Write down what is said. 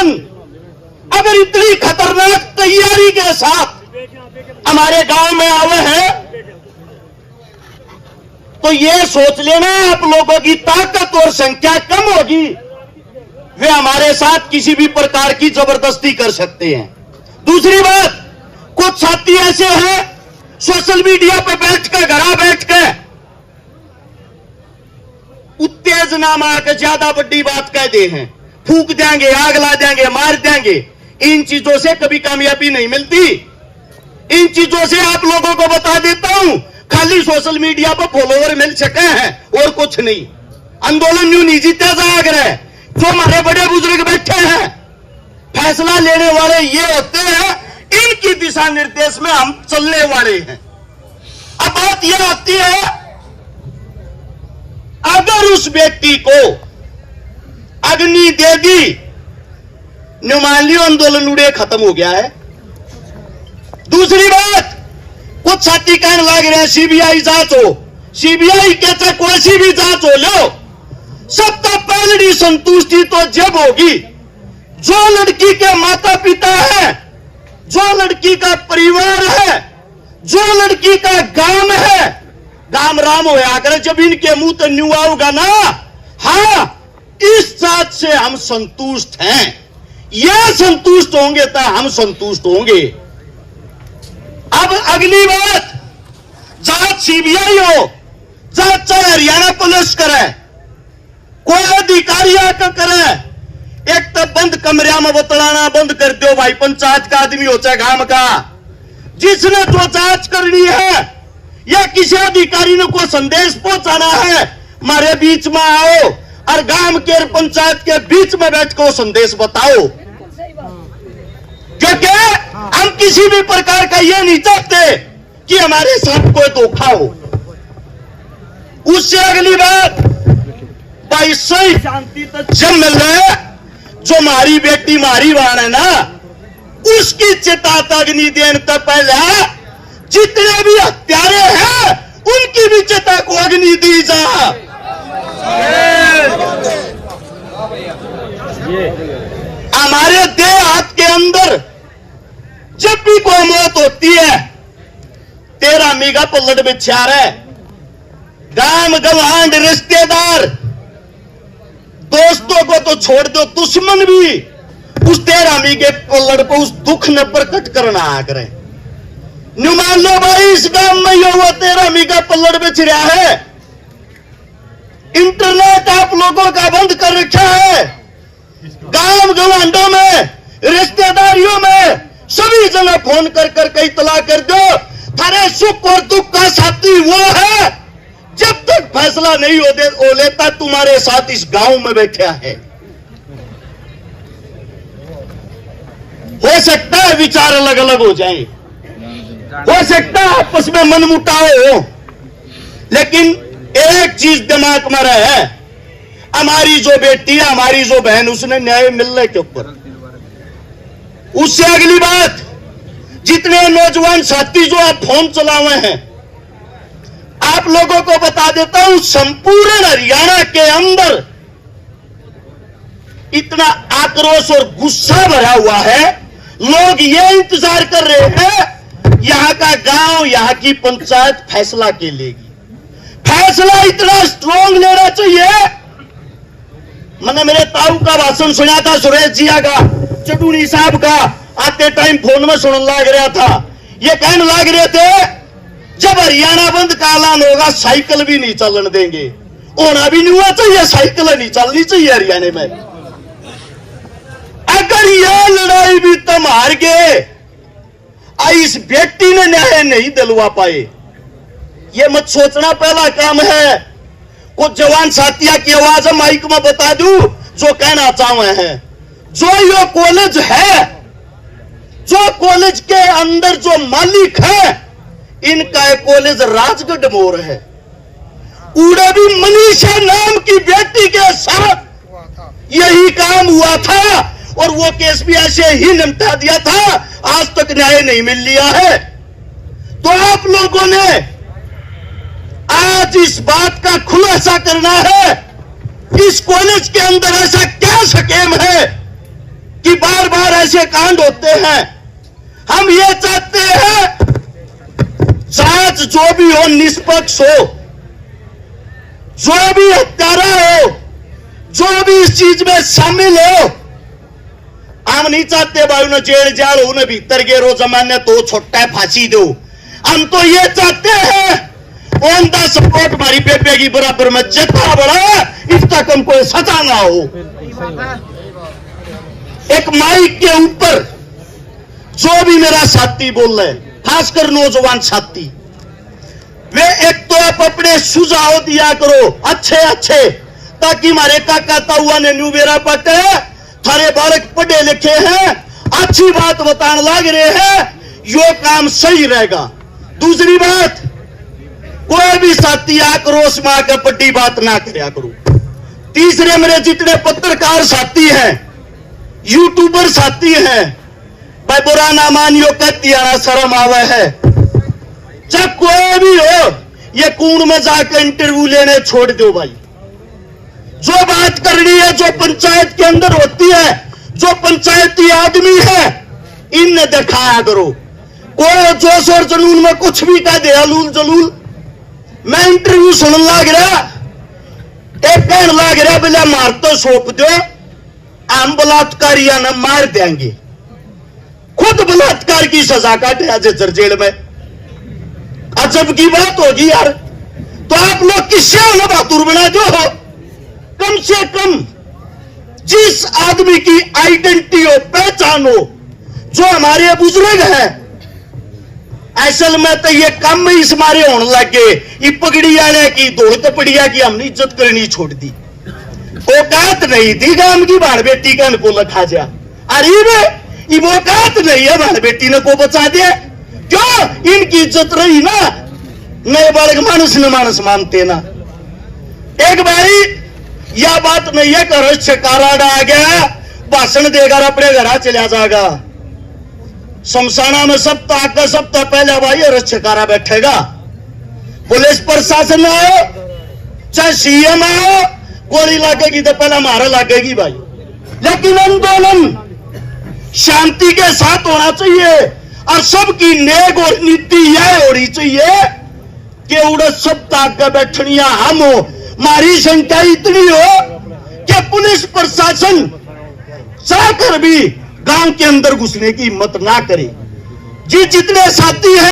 आंदोलन अगर इतनी खतरनाक तैयारी के साथ हमारे गांव में आए हैं तो ये सोच लेना आप लोगों की ताकत और संख्या कम होगी, वे हमारे साथ किसी भी प्रकार की जबरदस्ती कर सकते हैं। दूसरी बात, कुछ साथी ऐसे हैं सोशल मीडिया पर बैठकर घरा बैठकर उत्तेजना में आकर ज्यादा बड़ी बात कह दे हैं, फूक देंगे, आग ला देंगे, मार देंगे। इन चीजों से कभी कामयाबी नहीं मिलती। इन चीजों से आप लोगों को बता देता हूं, खाली सोशल मीडिया पर फॉलोवर मिल सके हैं और कुछ नहीं। आंदोलन यूं नहीं जीता जाग रहा है। जो हमारे बड़े बुजुर्ग बैठे हैं, फैसला लेने वाले ये होते हैं, इनकी दिशा निर्देश में हम चलने वाले हैं। अब बात यह होती है, अगर उस व्यक्ति को अग्नि दे दी, मान लियो आंदोलन उड़े खत्म हो गया है। दूसरी बात, कुछ साथी कहने लग रहे हैं सीबीआई जांच हो, सीबीआई कहते कोई सी भी जांच हो लो, सबका पहली संतुष्टि तो जब होगी जो लड़की के माता पिता है, जो लड़की का परिवार है, जो लड़की का गांव है, गांव राम होया करे जब इनके मुंह तो न्यू आओगा ना, हाँ इस जांच से हम संतुष्ट हैं, ये संतुष्ट होंगे तो हम संतुष्ट होंगे। अब अगली बात, जांच सीबीआई हो, जांच चाहे हरियाणा पुलिस करे, कोई अधिकारी आकर करे, एक तो बंद कमरिया में बतलाना बंद कर दो भाई, पंचायत का आदमी हो चाहे गांव का, जिसने जो जांच करनी है या किसी अधिकारी ने कोई संदेश पहुंचाना है, हमारे बीच में आओ और गांव के पंचायत के बीच में बैठ कर संदेश बताओ। क्योंकि हम किसी भी प्रकार का यह नहीं चाहते कि हमारे साथ कोई धोखा हो। उससे अगली बात, भाई सही शांति तो जब मिल रहा है, जो मारी बेटी मारी वाण है ना, उसकी चिता अग्नि देने तो पहले जितने भी हत्यारे हैं उनकी भी चिता को अग्नि दी जा। हमारे देह हाथ के अंदर जब भी कोई मौत होती है, तेरा मीगा पल्लड़ बिछा रहे, गांव गवांड रिश्तेदार दोस्तों को तो छोड़ दो, दुश्मन भी उस तेरा मीगे पल्लड़ पर उस दुख ने प्रकट करना आ करे। न्यू मान लो भाई इस गांव में यो वो तेरा मीगा पल्लड़ बिछ रहा है, इंटरनेट आप लोगों का बंद कर रखा है, गांव गवांडों में रिश्तेदारियों में सभी जगह फोन कर कर कई इतला कर दो, थारे सुख और दुख का साथी वो है, जब तक फैसला नहीं हो लेता तुम्हारे साथ इस गांव में बैठा है। हो सकता है विचार अलग अलग हो जाए, हो सकता है आपस में मनमुटाव हो, लेकिन एक चीज दिमाग में रहे, हमारी जो बेटी है, हमारी जो बहन, उसने न्याय मिलने के ऊपर। उससे अगली बात, जितने नौजवान साथी जो आप फोन चलाए हैं, आप लोगों को बता देता हूं, संपूर्ण हरियाणा के अंदर इतना आक्रोश और गुस्सा भरा हुआ है, लोग ये इंतजार कर रहे हैं यहां का गांव, यहां की पंचायत फैसला के लेगी। फैसला इतना स्ट्रांग लेना चाहिए। मैंने मेरे ताऊ का भाषण सुना था, सुरेश जिया का, चटूनी साहब का, आते टाइम फोन में सुनने लग रहा था। ये कहने लग रहे थे जब हरियाणा बंद का ऐलान होगा साइकिल भी नहीं चलने देंगे, होना भी नहीं हुआ चाहिए, साइकिल नहीं चलनी चाहिए हरियाणा में। अगर यह लड़ाई भी तुम हार गए, इस बेटी ने न्याय नहीं दिलवा पाए, ये मत सोचना पहला काम है। कुछ जवान साथिया की आवाज माइक में बता दूं जो कहना चाहते हैं, जो ये कॉलेज है, जो कॉलेज के अंदर जो मालिक है, इनका एक कॉलेज राजगढ़ मोर है। उड़े भी मनीषा नाम की बेटी के साथ यही काम हुआ था और वो केस भी ऐसे ही निपटा दिया था, आज तक न्याय नहीं मिल लिया है। तो आप लोगों ने आज इस बात का खुलासा करना है, इस कॉलेज के अंदर ऐसा क्या स्कीम है कि बार बार ऐसे कांड होते हैं। हम ये चाहते हैं जांच जो भी हो निष्पक्ष हो, जो भी हत्यारा हो, जो भी इस चीज में शामिल हो। हम नहीं चाहते भाई उन्हें जेल जाल हो, उन्हें भीतर गेरो जमाने तो छोटा फांसी दो। हम तो ये चाहते हैं ऑन द सपोर्ट हमारी पेपे की बराबर में जितना बड़ा इसका कम कोई सजा ना हो। एक माइक के ऊपर जो भी मेरा साथी बोल रहे, खासकर नौजवान साथी, वे एक तो आप अपने सुझाव दिया करो अच्छे अच्छे, ताकि हमारे काका ताऊआ ने न्यू बेरा पटे थारे बालक पढ़े लिखे हैं, अच्छी बात बताने लग रहे हैं, यो काम सही रहेगा। दूसरी बात, कोई भी साथी आक्रोश में आकर पट्टी बात ना करया करो। तीसरे, मेरे जितने पत्रकार साथी हैं, यूट्यूबर साथी हैं, भाई बुरा ना मानियो, कहती आना शर्म आवे है। जब कोई भी हो ये कूड़ में जाकर इंटरव्यू लेने छोड़ दो भाई। जो बात करनी है जो पंचायत के अंदर होती है, जो पंचायती आदमी है, इन्हें दिखाया करो। कोई जोश और जुनून में कुछ भी कह दे, अलूल जलूल। मैं इंटरव्यू सुनने लग रहा, एक कहने लग रहा बोले मार तो सौंप दो, हम बलात्कारिया न मार देंगे। खुद बलात्कार की सजा काटे आज जेल में। अजब की बात होगी यार। तो आप लोग किससे हो बहादुर बना दो हो? कम से कम जिस आदमी की आइडेंटिटी हो, पहचान हो, जो हमारे बुजुर्ग हैं, असल में तो ये कम ही इस मारे होने लगे। ये पगड़ी आने की दौड़ पड़िया की हमने इज्जत करनी छोड़ दी। औकात नहीं थी गांव की बाढ़ बेटी का को लखा जा। अरे वे वो औकात नहीं है बाढ़ बेटी ने को बचा दिया। क्यों? इनकी इज्जत रही ना, नए बालक मानस न मानस मानते ना। एक भाई यह बात नहीं है कि शिकाराडा आ गया भाषण देगा अपने घर चला जाएगा। शमशाना में सप्ताह पहले भाई रक्षकारा बैठेगा। पुलिस प्रशासन आओ चाहे सीएम आओ, गोली लगेगी तो पहले मारा लगेगी भाई। लेकिन आंदोलन शांति के साथ होना चाहिए और सबकी नेक और नीति यह होनी चाहिए कि उड़द सप्ताह का बैठनिया हम हो। हमारी संख्या इतनी हो कि पुलिस प्रशासन चाहकर भी गांव के अंदर घुसने की हिम्मत ना करे। जी जितने साथी हैं